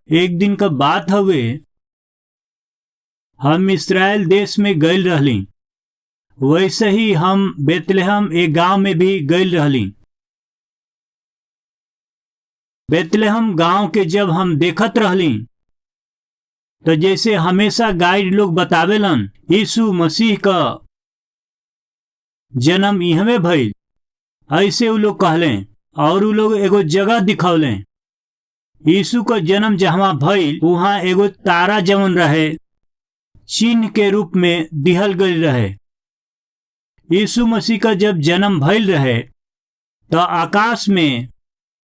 एक दिन का बात हवे, हम इस्राएल देश में गइल रहली। वैसे ही हम बेतलेहम एक गांव में भी गइल रहली। बेतलेहम गांव के जब हम देखत रहली तो जैसे हमेशा गाइड लोग बतावेलन यीशु मसीह का जन्म इहमे भइल, ऐसे उ लोग कहले और उ लोग एगो जगह दिखौले। यीशु का जन्म जहाँ भइल वहाँ एगो तारा जवन रहे चिन्ह के रूप में दिहल गई रहे। यीशु मसीह का जब जन्म भइल रहे तो आकाश में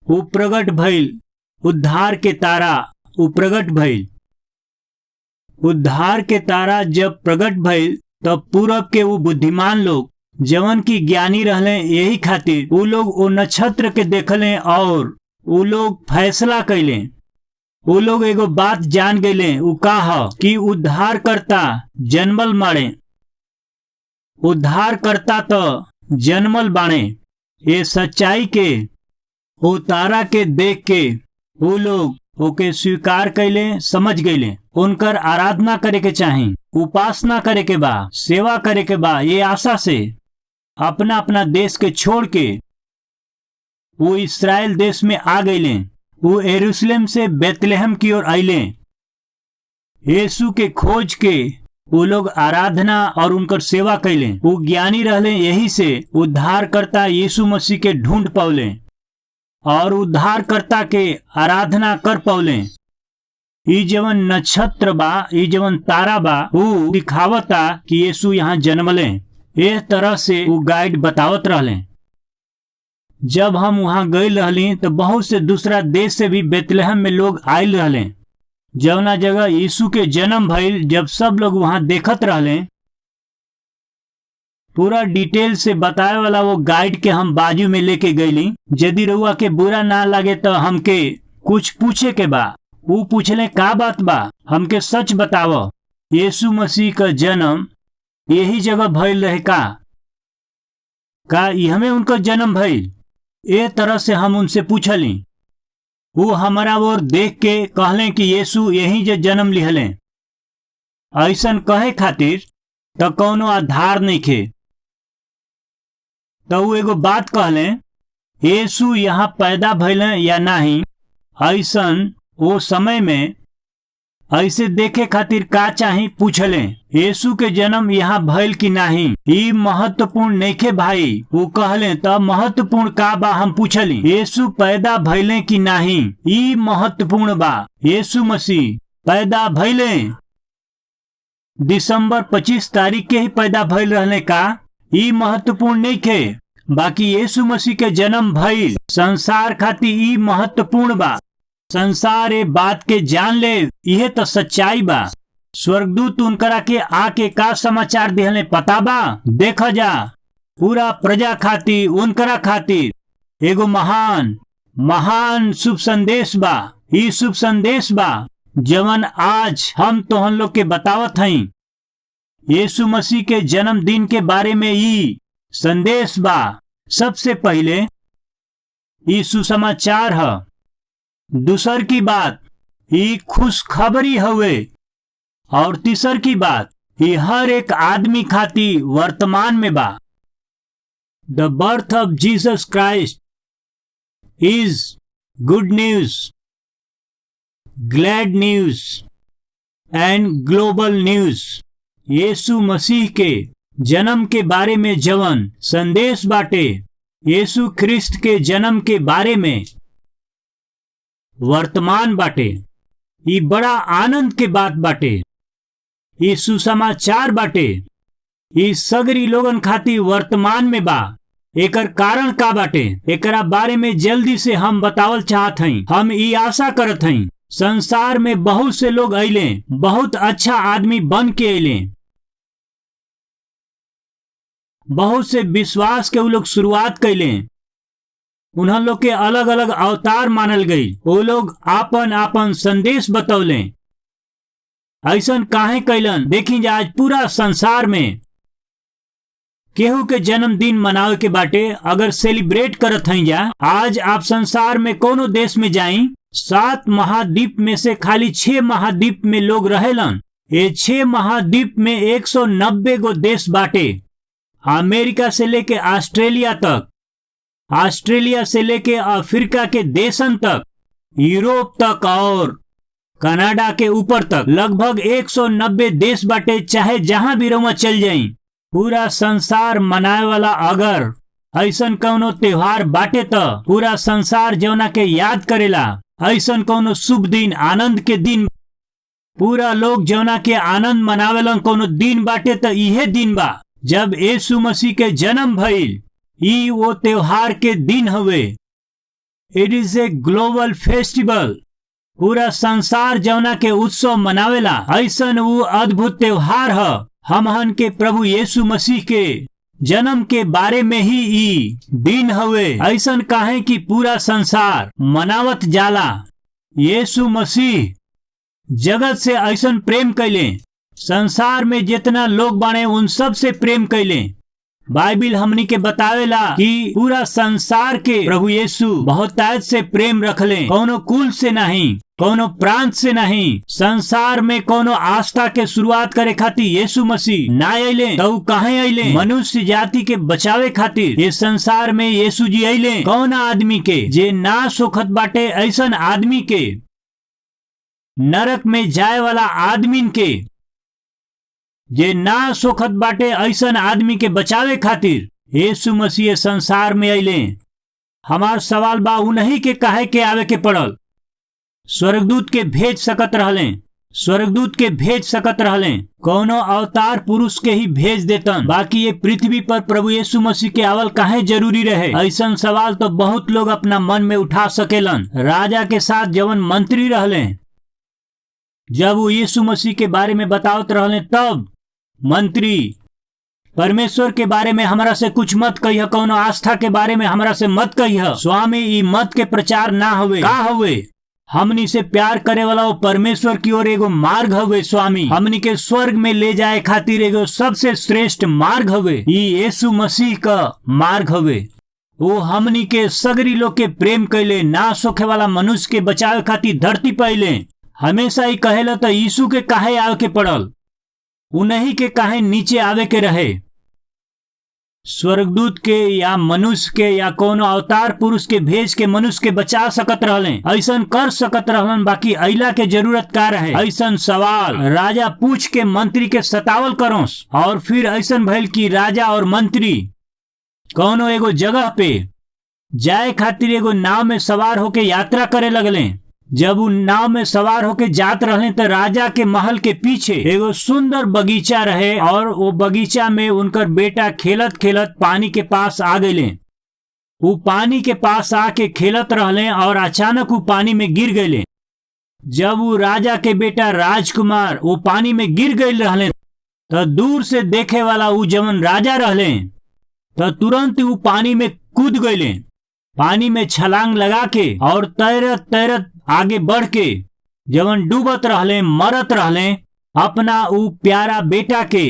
वो प्रगट भइल, उद्धार के तारा वो प्रगट भइल। उद्धार के तारा जब प्रगट भइल तब पूरब के वो बुद्धिमान लोग जवन की ज्ञानी रहले, यही खातिर वो लोग वो नक्षत्र के देखले और वो लोग फैसला कैले। वो लोग एगो बात जान गए, वो कहा कि उद्धार करता जन्मल माड़े, उद्धार करता तो जन्मल बाणे। ये सच्चाई के वो तारा के देख के वो लोग ओके स्वीकार कैले, समझ गए उनकर आराधना करे के चाही, उपासना करे के बा, सेवा करे के बा। ये आशा से अपना अपना देश के छोड़ के वो इस्राएल देश में आ गए। वो यरूशलेम से बेतलेहम की ओर आइले। यीशु के खोज के वो लोग आराधना और उनकर सेवा कैले। वो ज्ञानी रहले, यही से उद्धारकर्ता यीशु मसीह के ढूंढ पौले और उद्धारकर्ता के आराधना कर पौले। ई जवन नक्षत्र बा, ई जवन तारा बा, वो दिखावता कि यीशु यहाँ जन्मले। एह तरह से वो गाइड बतावत रहले। जब हम वहां गए रहली तो बहुत से दूसरा देश से भी बेतलेहम में लोग आयल रहले। जवना जगह यीशु के जन्म भइल, जब सब लोग वहां देखत रहले, पूरा डिटेल से बताए वाला वो गाइड के हम बाजू में लेके गईली। यदि रउआ के बुरा ना लगे तो हमके कुछ पूछे के बा। वो पूछले का बात बा, हमके सच बताव, यीशु मसीह का जन्म यही जगह भइल रहे का इहमे उनका जन्म भइल? ए तरह से हम उनसे पूछली। वो हमारा ओर देख के कहले कि यीशु यही जे जन्म लिहले। ऐसन कहे खातिर तो कौनो आधार नहीं खे। तो वो एगो बात कहले, यीशु यहाँ पैदा भइले या नहीं, ऐसन वो समय में ऐसे देखे खातिर का चाही पूछले। यीशु के जन्म यहाँ भइल कि नहीं, ई महत्वपूर्ण नइखे भाई। वो कहले तब महत्वपूर्ण का बा, हम पूछली यीशु पैदा भइले कि नहीं, ई महत्वपूर्ण बा। यीशु मसीह पैदा भइले दिसंबर 25 तारीख के ही पैदा भइल रहले का, ई महत्वपूर्ण नइखे। बाकी यीशु मसीह के जन्म भइल संसार खातिर ई महत्वपूर्ण बा। संसार ए बात के जान ले, यह तो सच्चाई बा। स्वर्गदूत उनकरा के आके का समाचार दिहले पता बा? देखा जा, पूरा प्रजा खातिर, उनकरा खातिर एगो महान महान शुभ संदेश बा। ई शुभ संदेश बा जवन आज हम तोहन लोग के बतावत हई। यीशु मसीह के जन्मदिन के बारे में ई संदेश बा। सबसे पहले ई सुसमाचार है। दूसर की बात ये खुशखबरी हवे और तीसर की बात ये हर एक आदमी खातिर वर्तमान में बा। The birth of Jesus Christ is good news, glad news and global news. Yeshu Masih के जन्म के बारे में जवन संदेश बाटे, यीशु ख्रिस्ट के जन्म के बारे में वर्तमान बाटे। ये बड़ा आनंद के बात बाटे, ये सुसमाचार बाटे। ये सगरी लोगन खातिर वर्तमान में बा। एकर कारण का बाटे, एकरा बारे में जल्दी से हम बतावल चाहत हई। हम ये आशा करत हई संसार में बहुत से लोग अइले, बहुत अच्छा आदमी बन के अइले। बहुत से विश्वास के वो लोग शुरुआत कैले। उन्हें लोग के अलग अलग अवतार मानल गई। वो लोग आपन आपन संदेश बतौले। ऐसन काहे कैलन? देखी जा, आज पूरा संसार में केहू के जन्मदिन मनावे के बाटे, अगर सेलिब्रेट करत हई जा। आज आप संसार में कोनो देश में जाई, 7 महाद्वीप में से खाली 6 महाद्वीप में लोग रहेलन। ये 6 महाद्वीप में 190 गो देश बाटे। अमेरिका से लेके ऑस्ट्रेलिया तक, ऑस्ट्रेलिया से लेके अफ्रीका के देशन तक, यूरोप तक और कनाडा के ऊपर तक लगभग 190 देश बाटे। चाहे जहां भी रहुआ चल जाई, पूरा संसार मनाए वाला अगर ऐसन कौनो त्योहार बाटे त पूरा संसार जौना के याद करेला। ऐसन कौनो शुभ दिन, आनंद के दिन, पूरा लोग जौना के आनंद मनावेलन कौनो दिन बाटे त इहे दिन बा जब यीशु मसीह के जन्म भइल। ई वो त्योहार के दिन हवे। It is a global festival. पूरा संसार जौना के उत्सव मनावेला, ऐसन वो अद्भुत त्योहार ह। हमहन के प्रभु यीशु मसीह के जन्म के बारे में ही ई दिन हवे। ऐसन काहे कि पूरा संसार मनावत जाला। यीशु मसीह जगत से ऐसन प्रेम कैले, संसार में जितना लोग बाणे उन सब से प्रेम कैले। बाइबिल हमनी के बतावेला कि पूरा संसार के प्रभु यीशु बहुतायत से प्रेम रखले, कौनो कुल से नहीं, कौनो प्रांत से नहीं। संसार में कौनो आस्था के शुरुआत करे खातिर यीशु मसीह ना अइले तो काहे अइले? मनुष्य जाति के बचावे खातिर ये संसार में यीशु जी अइले। कौन आदमी के जे ना सोखत बाटे, ऐसन आदमी के, नरक में जाए वाला आदमी के जे ना सोखत बाटे, ऐसन आदमी के बचावे खातिर यीशु मसीह संसार में अइले। हमार सवाल बा, उन्हीं के काहे के आवे के पड़ल? स्वर्गदूत के भेज सकत रहले, स्वर्गदूत के भेज सकत रहले, कौनो अवतार पुरुष के ही भेज देतन। बाकी ये पृथ्वी पर प्रभु यीशु मसीह के आवल काहे जरूरी रहे? ऐसन सवाल तो बहुत लोग अपना मन में उठा सकेलन। राजा के साथ जवन मंत्री रहले, जब वो यीशु मसीह के बारे में बतावत रहले, तब मंत्री परमेश्वर के बारे में हमरा से कुछ मत कहिए, कौनो आस्था के बारे में हमरा से मत कहिए। स्वामी, ई मत के प्रचार ना हवे। का हवे? हमनी से प्यार करे वाला वो परमेश्वर की ओर एगो मार्ग हवे। स्वामी, हमनी के स्वर्ग में ले जाए खातिर एगो सबसे श्रेष्ठ मार्ग हवे। ई यीशु मसीह का मार्ग हवे। वो हमनी के सगरी लोग के प्रेम कैले, ना सोखे वाला मनुष्य के बचावे खातिर धरती पहिले। हमेशा ही कहेला तो यीशु के काहे आवे के पड़ल? उन्हीं के काहे नीचे आवे के रहे? स्वर्गदूत के या मनुष्य के या कोनो अवतार पुरुष के भेज के मनुष्य के बचा सकत रहले, ऐसन कर सकत रहलन। बाकी अइला के जरूरत का रहे? ऐसन सवाल राजा पूछ के मंत्री के सतावल करोस। और फिर ऐसन भइल कि राजा और मंत्री कोनो एगो जगह पे जाए खातिर एगो नाव में सवार होके यात्रा करे लगले। जब वो नाव में सवार होके जात रहे तो राजा के महल के पीछे एगो सुंदर बगीचा रहे और वो बगीचा में उनकर बेटा खेलत खेलत पानी के पास आ गए। वो पानी के पास आके खेलत रहले और अचानक वो पानी में गिर गए। जब वो राजा के बेटा राजकुमार वो पानी में गिर गए रहले तो दूर से देखे वाला वो जवन राजा रहले तो तुरंत वो पानी में कूद गए। पानी में छलांग लगा के और तैरत तैरत आगे बढ़ के जवन डूबत रहले, मरत रहले, अपना उ प्यारा बेटा के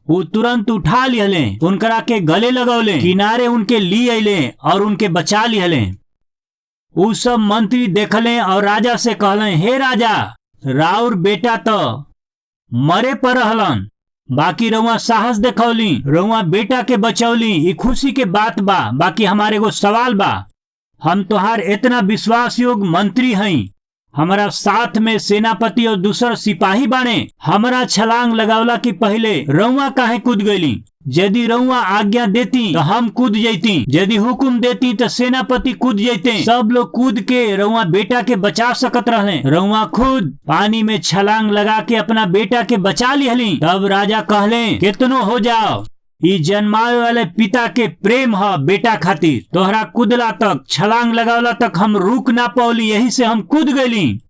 वो तुरंत उठा लिहले, उनकरा के गले लगौले, किनारे उनके ली अइले और उनके बचा लिहले। उ सब मंत्री देखले और राजा से कहले, हे राजा, राउर बेटा तो मरे पर रहलन, बाकी रउआ साहस देखौली, रउआ बेटा के बचौली, ये खुशी के बात बा। बाकी हमारे को सवाल बा, हम तोहार इतना विश्वास योग्य मंत्री हई, हमारा साथ में सेनापति और दूसर सिपाही बाने, हमारा छलांग लगावला की पहले रउआ काहे कूद गईली? यदि रउआ आज्ञा देती तो हम कूद जैती, यदि हुक्म देती तो सेनापति कूद जैते। सब लोग कूद के रउआ बेटा के बचा सकत रहले, रउआ खुद पानी में छलांग लगा के अपना बेटा के बचा लिहली। तब राजा कहले, कितनो हो जाओ, ई जन्मावे वाले पिता के प्रेम है बेटा खातिर। तोहरा कूदला तक, छलांग लगावला तक हम रुक ना पौली, यही से हम कूद गईली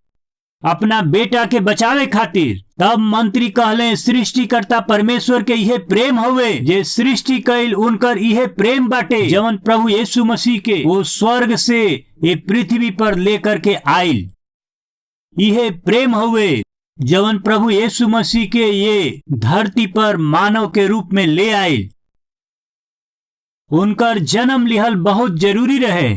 अपना बेटा के बचावे खातिर। तब मंत्री कहले, सृष्टिकर्ता परमेश्वर के यह प्रेम हवे, जे सृष्टि कैल उनकर यह प्रेम बाटे, जवन प्रभु यीशु मसीह के वो स्वर्ग से ये पृथ्वी पर लेकर के आइल। यह प्रेम हवे जवन प्रभु यीशु मसीह के ये धरती पर मानव के रूप में ले आइल। उनकर जन्म लिहल बहुत जरूरी रहे।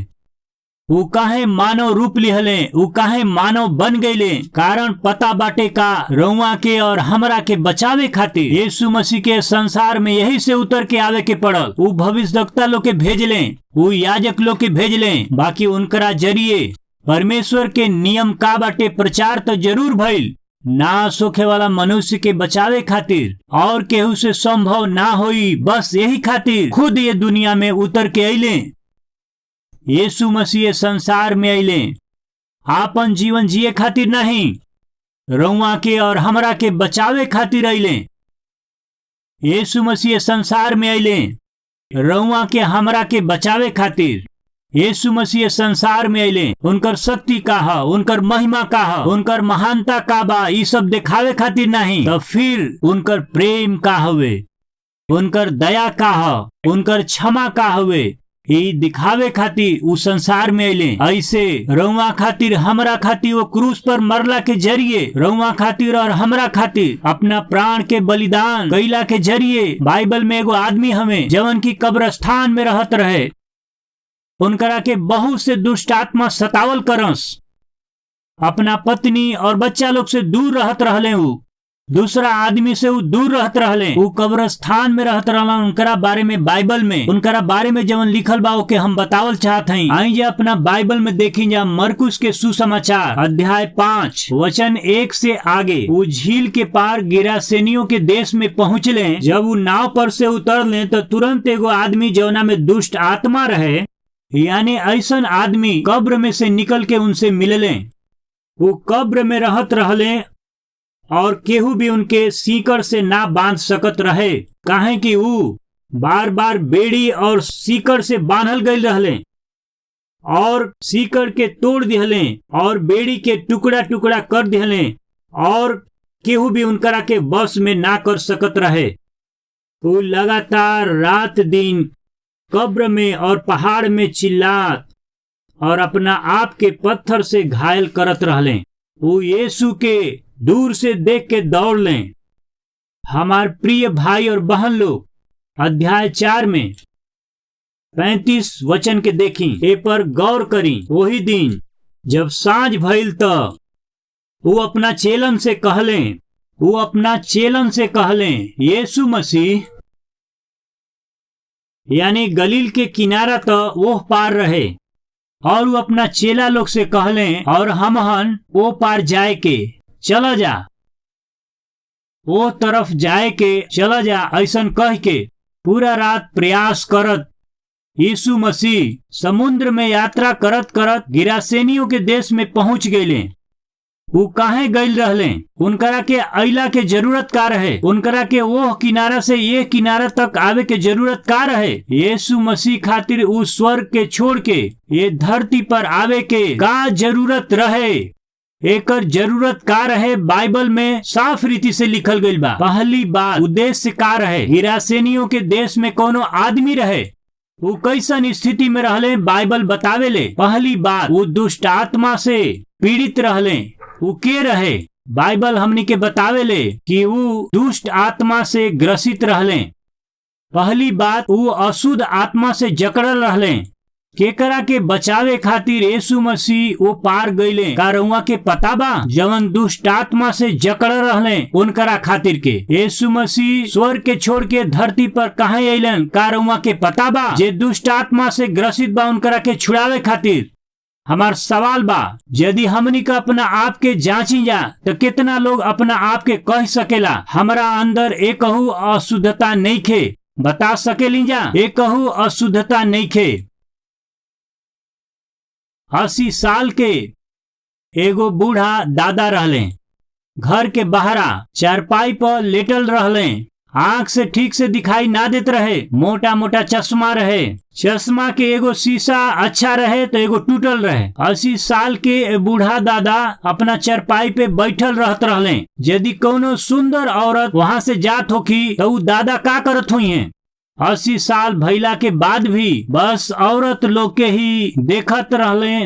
ऊ काहे मानव रूप लिहले, ऊ काहे मानव बन गईले। कारण पता बाटे का रउआ के और हमरा के बचावे खातिर यीशु मसीह के संसार में यही से उतर के आवे के पड़ल। ऊ भविष्यवक्ता लोग के भेजले, ऊ याजक लोग के भेजले, बाकी उनकरा जरिए परमेश्वर के नियम का बाटे प्रचार तो जरूर भइल। नाश होखे वाला मनुष्य के बचावे खातिर और केहू से संभव ना होई, बस यही खातिर खुद ये दुनिया में उतर के अइले। यीशु मसीह संसार में अइले आपन जीवन जिए खातिर नहीं, रउआ के और हमरा के बचावे खातिर अइले। यीशु मसीह संसार में अइले रउआ के हमरा के बचावे खातिर। यीशु मसीह संसार में अइले, उनकर शक्ति का है, उनकर महिमा का है, उनकर महानता का बा, ये सब दिखावे खातिर नहीं, तो फिर उनकर प्रेम का हुए, उनकर दया का है, उनकर क्षमा का हुए, ये दिखावे खातिर उ संसार में अइले। ऐसे रउआ खातिर हमरा खातिर वो क्रूस पर मरला के जरिए, रउआ खातिर और हमरा खातिर अपना प्राण के बलिदान कैला के जरिए। बाइबल में एगो आदमी हमें जवन की कब्रस्तान में रहत रहे, उनकरा के बहुत से दुष्ट आत्मा सतावल करस, अपना पत्नी और बच्चा लोग से दूर रहत रहले, ऊ दूसरा आदमी से ऊ दूर रहत रहले, ऊ कब्रस्तान में रहत रहला। उनकरा बारे में बाइबल में उनकरा बारे में जवन लिखल बा ओके हम बतावल चाहत हई। आई जा अपना बाइबल में देखी जा मरकुस के सुसमाचार अध्याय 5 वचन 1 से आगे। ऊ झील के पार गिरासेनियों के देश में पहुंचले। जब ऊ नाव पर से उतरले तो तुरंत एगो आदमी जवना में दुष्ट आत्मा रहे, यानी ऐसन आदमी कब्र में से निकल के उनसे मिलले। वो कब्र में रहत रहले और केहू भी उनके सीकड़ से ना बांध सकत रहे, काहे कि वो बार बार बेड़ी और सीकड़ से बांधल गई रहले और सीकड़ के तोड़ दिहले और बेड़ी के टुकड़ा टुकड़ा कर दिहले और केहू भी उनकरा के बस में ना कर सकत रहे। वो लगातार रात दिन कब्र में और पहाड़ में चिल्लात और अपना आप के पत्थर से घायल करत रहले। वो यीशु के दूर से देख के दौड़ लें। हमार प्रिय भाई और बहन लोग, अध्याय 4 में 35 वचन के देखी, ए पर गौर करी। वही दिन जब सांझ भइल त वो अपना चेलन से कहले, यीशु मसीह यानी गलील के किनारा तो वो पार रहे और वो अपना चेला लोग से कहले, और हमहन वो पार जाए के चला जा, वो तरफ जाए के चला जा। ऐसन कह के पूरा रात प्रयास करत यीशु मसीह समुद्र में यात्रा करत करत गिरासेनियों के देश में पहुंच गए। वो काहे गइल रहले, उनकरा के अइला के जरूरत का रहे, उनकरा के वो किनारा से ये किनारा तक आवे के जरूरत का रहे। यीशु मसीह खातिर उस स्वर्ग के छोड़ के ये धरती पर आवे के का जरूरत रहे, एकर जरूरत का रहे बाइबल में साफ रीति से लिखल गइल बा। पहली बात उद्देश्य का रहे, गिरासेनियों के देश में कोनो आदमी रहे, वो कैसन स्थिति में रहले बाइबल बतावेले। पहली बात वो दुष्ट आत्मा से पीड़ित रहले। वो के रहे, बाइबल हमनी के बतावेले कि वो दुष्ट आत्मा से ग्रसित रहले। पहली बात वो अशुद्ध आत्मा से जकड़ल रहले। केकरा के बचावे खातिर यीशु मसीह वो पार गईले। का रउआ के पता बा जवन दुष्ट आत्मा से जकड़ रहले उनकरा खातिर के यीशु मसीह स्वर्ग के छोड़ के धरती पर काहे अइलन? का रउआ के पता बा जे दुष्ट आत्मा से ग्रसित बा उनकरा के छुड़ावे खातिर? हमार सवाल बा, यदि हमनी का अपना आप के जांची जा तो कितना लोग अपना आप के कह सकेला हमरा अंदर एकहू अशुद्धता नहीं खे? बता सकेली जा एकहू अशुद्धता नहीं खे। 80 साल के एगो बूढ़ा दादा रहले, घर के बहरा चारपाई पर लेटल रहले, आंख से ठीक से दिखाई ना देत रहे, मोटा मोटा चश्मा रहे, चश्मा के एगो शीशा अच्छा रहे तो एगो टूटल रहे। 80 साल के बूढ़ा दादा अपना चारपाई पे बैठल रहत रहले। यदि कोनो सुंदर औरत वहां से जात होखी तो उ दादा का करत हुई है? 80 साल भइला के बाद भी बस औरत लोग के ही देखत रहले,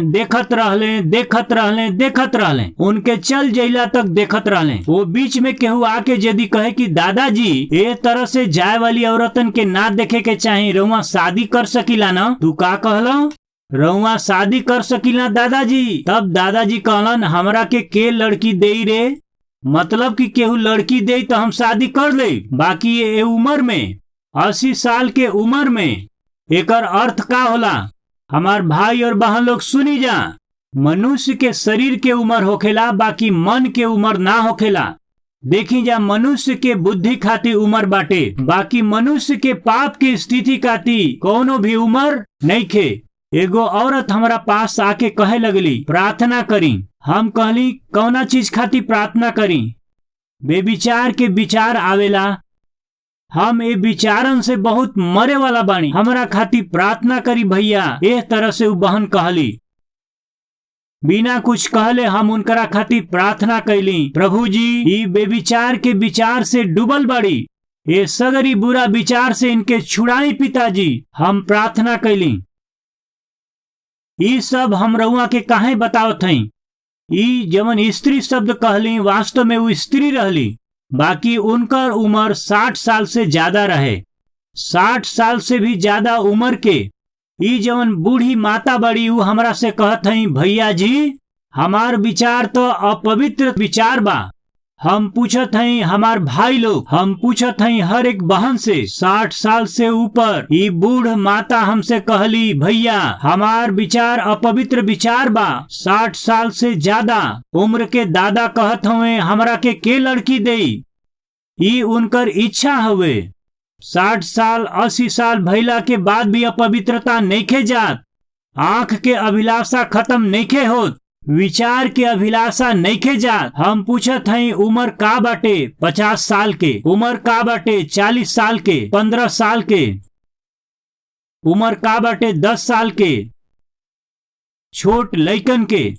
उनके चल जइला तक देखत रहले। वो बीच में केहू आके यदि कहे कि दादाजी ए तरह से जाए वाली औरतन के ना देखे के चाही, रउआ शादी कर सकीला ना? तू का कहला? रउआ शादी कर सकीला दादाजी? तब दादाजी कहलन, हमरा के लड़की दे रे? मतलब कि केहू लड़की दे तो हम शादी कर ले, बाकी ये उम्र में 80 साल के उम्र में। एकर अर्थ का होला? हमार भाई और बहन लोग सुनी जा, मनुष्य के शरीर के उम्र होखेला, बाकी मन के उम्र ना होखेला। देखी जा, मनुष्य के बुद्धि खातिर उम्र बाटे, बाकी मनुष्य के पाप की स्थिति खातिर कोनो भी उम्र नहीं खे। एगो औरत हमारा पास आके कहे लगली, प्रार्थना करी। हम कहली, कौना चीज खातिर प्रार्थना करी? बेविचार के विचार आवेला, हम ए विचारन से बहुत मरे वाला बानी, हमरा खातिर प्रार्थना करी भैया। एह तरह से उ बहन कहली। बिना कुछ कहले हम उनकरा खातिर प्रार्थना कैली, प्रभु जी ई बेविचार के विचार से डूबल बाड़ी, ये सगरी बुरा विचार से इनके छुड़ाई पिताजी। हम प्रार्थना कैली। ई सब हम रउआ के काहे बतावत हई? ई जवन स्त्री शब्द कहली, वास्तव में वो स्त्री रहली, बाकी उनकर उम्र 60 साल से ज्यादा रहे। 60 साल से भी ज्यादा उम्र के ई जवन बूढ़ी माता बड़ी, उ हमरा से कहत हई, भैया जी हमार विचार तो अपवित्र विचार बा। हम पूछत हई हमार भाई लोग, हम पूछत हई हर एक बहन से, 60 साल से ऊपर ई बूढ़ माता हमसे कहली, भैया हमार विचार अपवित्र विचार बा। 60 साल से ज्यादा उम्र के दादा कहत हवे हमरा के लड़की देई, ई उनकर इच्छा हवे। 60 साल 80 साल भइला के बाद भी अपवित्रता नइखे जात, आंख के अभिलाषा खत्म नइखे होत, विचार के अभिलाषा नइखे जात। हम पूछत हई उम्र का बाटे? 50 साल के। उम्र का बाटे? 40 साल के। 15 साल के। उम्र का बाटे? 10 साल के। छोट लइकन के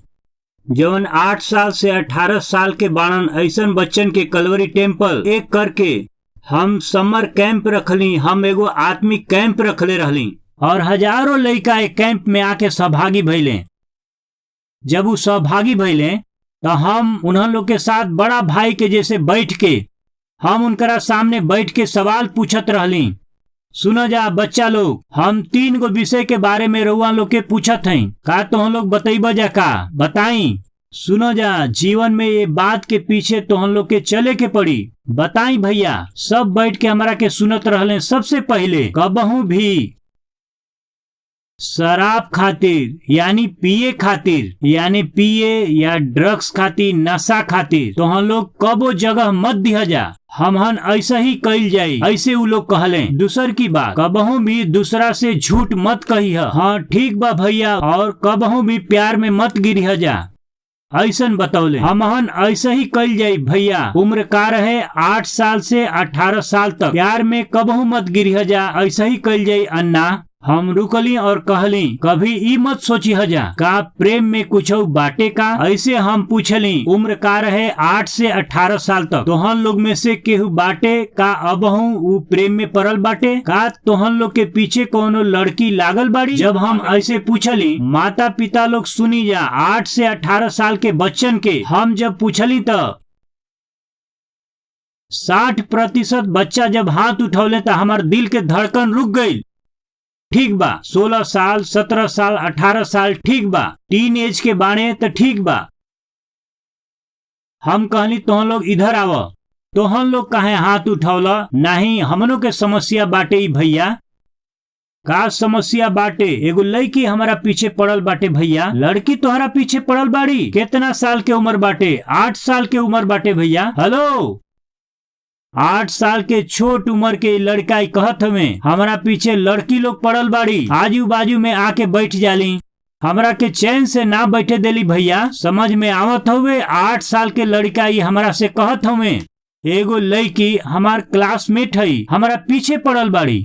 जवन 8 साल से 18 साल के बाणन, ऐसन बच्चन के कलवरी टेम्पल एक करके हम समर कैंप रखली। हम एगो आत्मिक कैंप रखले रहली और हजारों लइका एक कैंप में आके सहभागी भइले। जब वो सहभागी भइले तो हम उन्हन लोग के साथ बड़ा भाई के जैसे बैठ के हम उनकरा सामने बैठ के सवाल पूछत रहली। सुनो जा बच्चा लोग, हम 3 गो विषय के बारे में रउआ लोग के पूछत हई, का तो लोग बतईबा जा? का बताई? सुनो जा, जीवन में ये बात के पीछे तो हम लोग के चले के पड़ी। बताई भैया। सब बैठ के हमारा के सुनत रहले। सबसे पहले, कबहू भी शराब खातिर यानी पिए खातिर, यानी पिए या ड्रग्स खातिर, नशा खातिर तो हम लोग कबो जगह मत दिया जा। हमहन ऐसा ही कइल जाई, ऐसे उ लोग कहले। दूसर की बात, कबहू भी दूसरा से झूठ मत कही। हाँ ठीक बा भैया। और कबहू भी प्यार में मत गिरी जा, ऐसन बतौले। हमहन ऐसा ही कइल जाई भैया। उम्र का रहे 8 साल से 18 साल तक, प्यार में कबहू मत गिरी जा, ऐसा ही कइल जाई अन्ना। हम रुकली और कहली, कभी ई मत सोची हजा का प्रेम में कुछ बाटे का? ऐसे हम पूछली, उम्र का रहे 8 से 18 साल तक, तोहन लोग में से केहू बाटे का अबहू उ प्रेम में पड़ल बाटे का? तोहन लोग के पीछे कोनो लड़की लागल बाड़ी? जब हम ऐसे पूछली, माता पिता लोग सुनी जा, 8 से 18 साल के बच्चन के हम जब पूछली तो 60% बच्चा जब हाथ उठौले तो हमार दिल के धड़कन रुक गई। ठीक बा, 16 साल 17 साल 18 साल ठीक बा, टीन एज के बाणे तो ठीक बा। हम कहली, तोहन लोग इधर आव। तोहन लोग काहे हाथ उठौला? नहीं, हमनों के समस्या बाटे ई भैया। का समस्या बाटे? एगो लड़की हमारा पीछे पड़ल बाटे भैया। लड़की तोहरा पीछे पड़ल बाड़ी? कितना साल के उम्र बाटे? 8 साल के उम्र बाटे भैया। हेलो, 8 साल के छोट उम्र के लड़का कहत हमें हमारा पीछे लड़की लोग पड़ल बाड़ी, आजू बाजू में आके बैठ जाली, हमरा के चैन से ना बैठे देली भैया। समझ में आवत हुए? 8 साल के लड़का ही हमरा से कहत हमें एगो लड़की हमार क्लासमेट है हमारा पीछे पड़ल बाड़ी।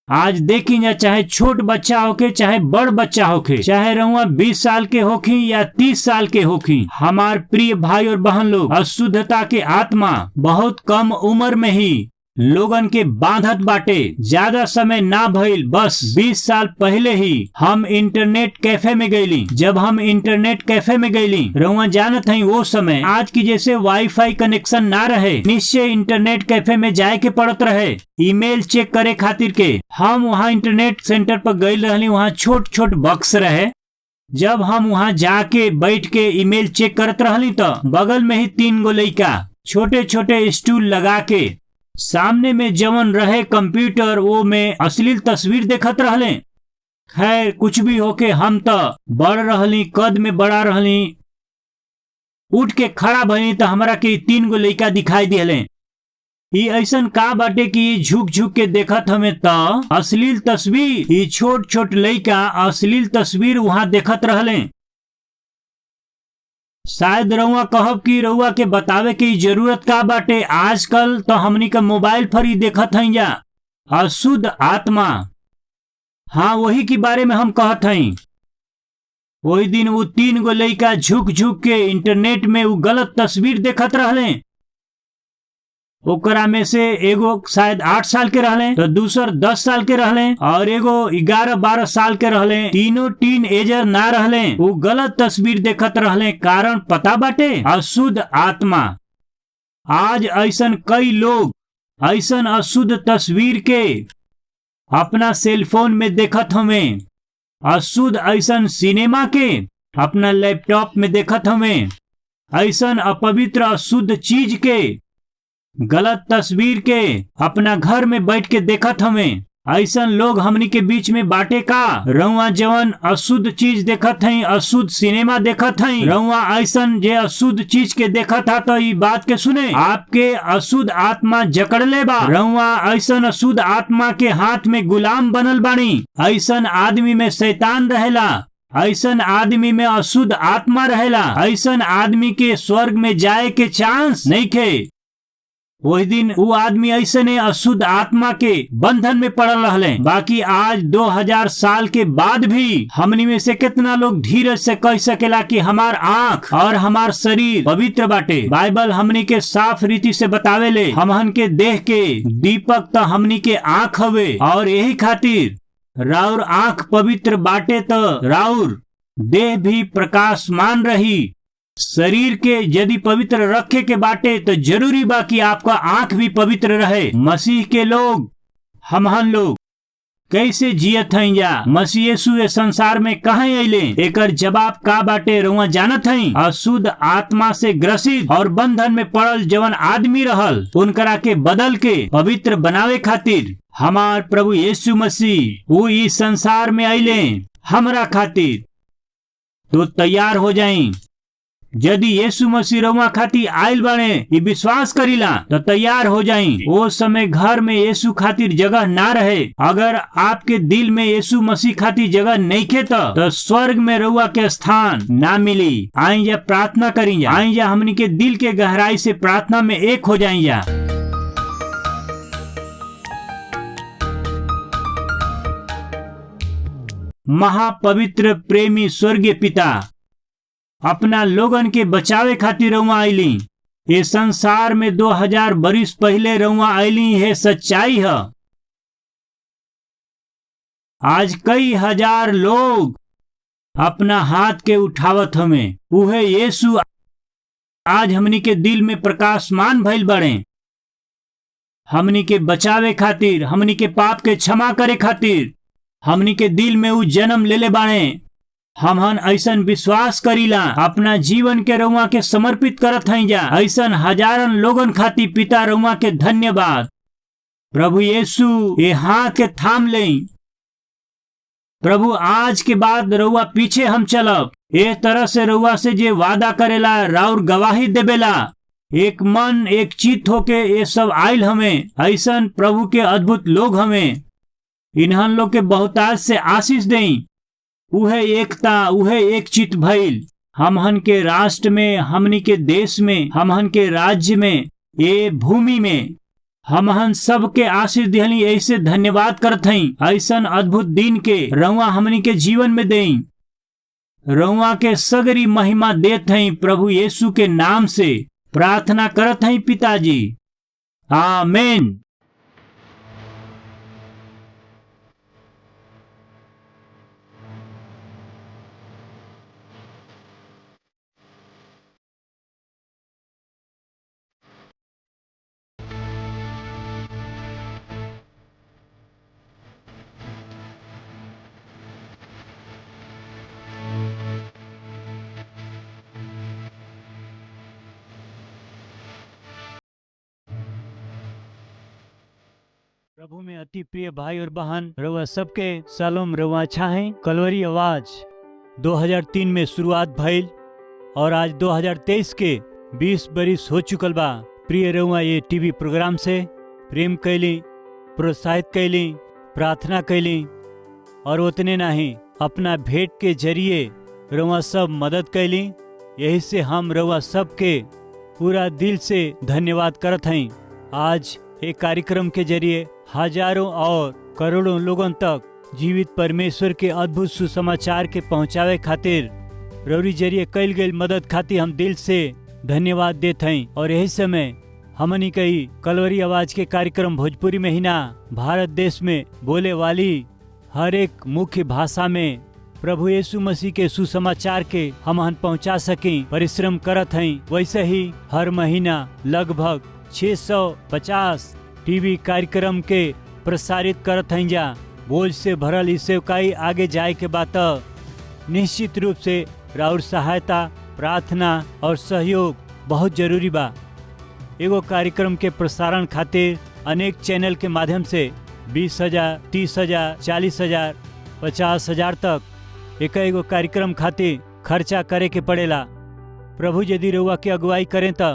आज देखी जा, चाहे छोट बच्चा होके चाहे बड़ बच्चा होके, चाहे रहुआ 20 साल के होखी या 30 साल के होखी, हमार प्रिय भाई और बहन लोग, अशुद्धता के आत्मा बहुत कम उम्र में ही लोगन के बांधत बाटे। ज्यादा समय ना भइल, बस 20 साल पहले ही हम इंटरनेट कैफे में गईली। जब हम इंटरनेट कैफे में गईली, रउआ जानत हई वो समय आज की जैसे वाईफाई कनेक्शन ना रहे। निश्चय इंटरनेट कैफे में जाए के पड़त रहे ईमेल चेक करे खातिर के। हम वहाँ इंटरनेट सेंटर पर गई रहली, वहाँ छोट छोट बक्स रहे। जब हम वहाँ जाके बैठ के ईमेल चेक करत रहली तो बगल में ही 3 गो लइका छोटे छोटे स्टूल लगा के सामने में जवन रहे कंप्यूटर, वो में अश्लील तस्वीर देखत रहले। खैर कुछ भी होके हम तो बड़ रहली, कद में बड़ा रहली। उठ के खड़ा भइनी तो हमरा के 3 गो लइका दिखाई दिले। ई ऐसन का बाटे कि झुक झुक के देखत हमें तो अश्लील तस्वीर। ई छोट छोट लइका अश्लील तस्वीर वहां देखत रहले। शायद रउआ कहब कि रउआ के बतावे की जरूरत का बाटे, आजकल तो हमनी का मोबाइल पर ही देखत हई जा अशुद्ध आत्मा। हाँ, वही के बारे में हम कहत हई। वही दिन वो 3 गो लइका झुक झुक के इंटरनेट में वो गलत तस्वीर देखत रहले। ओकरा में से एगो शायद 8 साल के रहले, तो दूसर 10 साल के रहले और एगो 11-12 साल के रहले। तीनों टीन एजर ना रहले। वो गलत तस्वीर देखत रहले। कारण पता बाटे, अशुद्ध आत्मा। आज ऐसन कई लोग ऐसन अशुद्ध तस्वीर के अपना सेलफोन में देखत हमें, अशुद्ध ऐसन सिनेमा के अपना लैपटॉप में देखत हमें, ऐसन अपवित्र अशुद्ध चीज के गलत तस्वीर के अपना घर में बैठ के देखत हमें। ऐसन लोग हमनी के बीच में बाटे का। रउआ जवन अशुद्ध चीज देखत हई, अशुद्ध सिनेमा देखत हई, रउआ ऐसन जे अशुद्ध चीज के देखत हा तो ई बात के सुने, आपके अशुद्ध आत्मा जकड़ ले बा। रउआ ऐसन अशुद्ध आत्मा के हाथ में गुलाम बनल बानी। ऐसन आदमी में शैतान रहेला, ऐसन आदमी में अशुद्ध आत्मा रहेला। ऐसन आदमी के स्वर्ग में जाए के चांस नहीं खे। वही दिन वो आदमी ऐसे ने अशुद्ध आत्मा के बंधन में पड़ल रहले। बाकी आज 2000 साल के बाद भी हमनी में से कितना लोग धीरज से कह सकेला कि हमार आँख और हमार शरीर पवित्र बाटे। बाइबल हमनी के साफ रीति से बतावेले, हमहन के देह के दीपक तो हमनी के आँख हवे, और यही खातिर राउर आँख पवित्र बाटे तो राउर देह भी प्रकाशमान रही। शरीर के यदि पवित्र रखे के बाटे तो जरूरी बा कि आपका आंख भी पवित्र रहे। मसीह के लोग, हमहन लोग कैसे जियत हई जा? मसीह यीशु ए संसार में कहाँ अइले? एकर जवाब का बाटे रउआ जानत हई? अशुद्ध आत्मा से ग्रसित और बंधन में पड़ल जवन आदमी रहल, उनकरा के बदल के पवित्र बनावे खातिर हमार प्रभु यीशु मसीह वो इस संसार में अइले हमरा खातिर। तो तैयार हो जाई। यदि यीशु मसीह रउआ खातिर आइल बाणे ये विश्वास करीला तो तैयार हो जाई। वो समय घर में यीशु खातिर जगह ना रहे। अगर आपके दिल में यीशु मसीह खातिर जगह नहीं खे तो स्वर्ग में रउआ के स्थान ना मिली। आई जा प्रार्थना करी जा। आई जा हमनी के दिल के गहराई से प्रार्थना में एक हो जाई जा। महापवित्र प्रेमी स्वर्गीय पिता, अपना लोगन के बचावे खातिर रउआ आइली। ये संसार में 2000 बरिस पहले रउआ आइली है सच्चाई है। आज कई हजार लोग अपना हाथ के उठावत हमें। उहे यीशु आज हमनी के दिल में प्रकाशमान भइल बड़े। हमनी के बचावे खातिर, हमनी के पाप के क्षमा करे खातिर हमनी के दिल में उ जन्म लेले बाड़े। हमहन ऐसन विश्वास करीला, अपना जीवन के रउआ के समर्पित करत हई जा। ऐसन हजारन लोगन खातिर पिता रउआ के धन्यवाद। प्रभु यीशु ये हाथ के थाम लें। प्रभु आज के बाद रउआ पीछे हम चलब। एक तरह से रउआ से जे वादा करेला, राउर गवाही देवेला, एक मन एक चित होके ये सब आइल हमें। ऐसन प्रभु के अद्भुत लोग हमें। इन्हन लोग के बहुतायत से आशीष दें। उहे एकता, उहे एक चित भइल हमहन के राष्ट्र में, हमनी के देश में, हमहन के राज्य में, ये भूमि में हमहन सबके आशीष दिहली। ऐसे धन्यवाद करत हई। ऐसन अद्भुत दिन के रउआ हमनी के जीवन में दें। रउआ के सगरी महिमा देत हई। प्रभु यीशु के नाम से प्रार्थना करत हई पिताजी, आमीन। प्रभु में अति प्रिय भाई और बहन, रउआ सबके सलाम। रउआ अच्छा है। कलवरी आवाज 2003 में शुरुआत भइल और आज 2023 के 20 बरिस हो चुकल बा। प्रिय रउआ ये टीवी प्रोग्राम से प्रेम कैली, प्रोत्साहित कैली, प्रार्थना कैली और उतने नहीं अपना भेंट के जरिए रउआ सब मदद कैली। यही से हम रउआ सबके पूरा दिल से धन्यवाद करत हई। आज एक कार्यक्रम के जरिए हजारों और करोड़ों लोगों तक जीवित परमेश्वर के अद्भुत सुसमाचार के पहुंचावे खातिर रउरी जरिए कैल गई मदद खातिर हम दिल से धन्यवाद देते हैं। और यही समय हमनी कई कलवरी आवाज के कार्यक्रम भोजपुरी में ही ना, भारत देश में बोले वाली हर एक मुख्य भाषा में प्रभु यीशु मसीह के सुसमाचार के हम पहुंचा सकें परिश्रम करत हैं। वैसे ही हर महीना लगभग 650 टीवी कार्यक्रम के प्रसारित करत हैं। जा बोझ से भरल इस सेवकाई आगे जाए के बात निश्चित रूप से राउर सहायता, प्रार्थना और सहयोग बहुत जरूरी बा। एगो कार्यक्रम के प्रसारण खातिर अनेक चैनल के माध्यम से 20,000, 30,000, 40,000, 50,000 तक एगो कार्यक्रम खातिर खर्चा करे के पड़ेला। प्रभु यदि रउआ के अगुवाई करें तो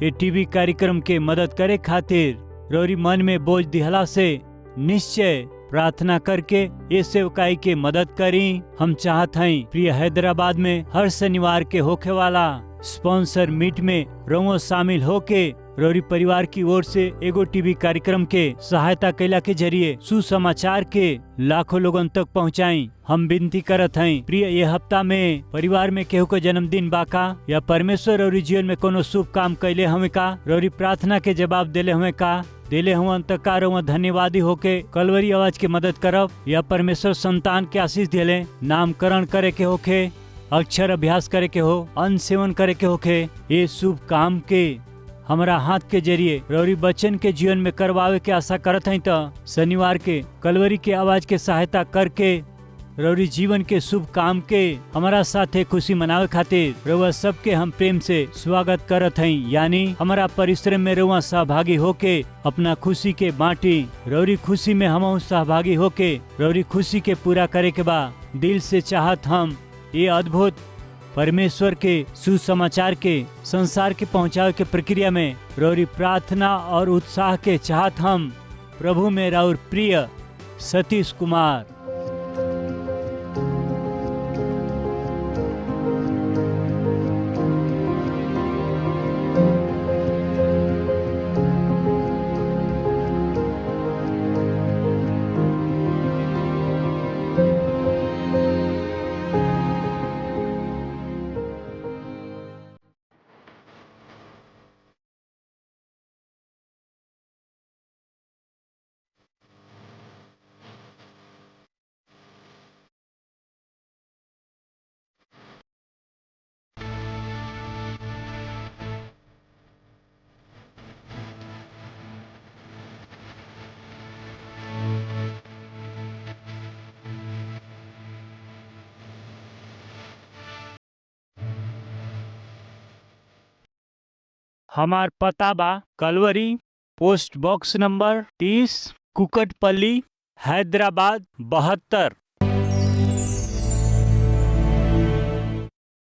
ये टीवी कार्यक्रम के मदद करे खातिर रौरी मन में बोझ दिहला से निश्चय प्रार्थना करके ये सेवकाई के मदद करी। हम चाहत हैं प्रिय हैदराबाद में हर शनिवार के होखे वाला स्पॉन्सर मीट में रउआ शामिल होके रौरी परिवार की ओर से एगो टीवी कार्यक्रम के सहायता कैला के जरिए सुसमाचार के लाखों लोगों तक पहुंचाई। हम विनती करत हैं प्रिय ये हफ्ता में परिवार में केहू को जन्मदिन बाका या परमेश्वर रौरी जीवन में कोनो शुभ काम कैले हमें का, रौरी प्रार्थना के जवाब देले हमें का, देले हुआ तक का रउआ धन्यवादी होके कलवरी आवाज के मदद करब या परमेश्वर संतान के आशीष देले, नामकरण करे के होके, अक्षर अभ्यास करे के हो, अन्न सेवन करे के होके, ये शुभ काम के हमारा हाथ के जरिए रौरी बच्चन के जीवन में करवावे के आशा करत हैं। तो शनिवार के कलवरी के आवाज के सहायता करके रौरी जीवन के शुभ काम के हमारा साथे खुशी मनावे खातिर रउआ सबके हम प्रेम से स्वागत करत हैं। यानी हमारा परिश्रम में रउआ सहभागी होके अपना खुशी के बांटी, रौरी खुशी में हम सहभागी होके रौरी खुशी के पूरा करे के बा। दिल से चाहत हम ये अद्भुत परमेश्वर के सुसमाचार के संसार के पहुंचावे के प्रक्रिया में रौरी प्रार्थना और उत्साह के चाहत हम प्रभु में राउर प्रिय सतीश कुमार। हमार पता बा Kalvari, post box number 30, Kukatpally, Hyderabad 72।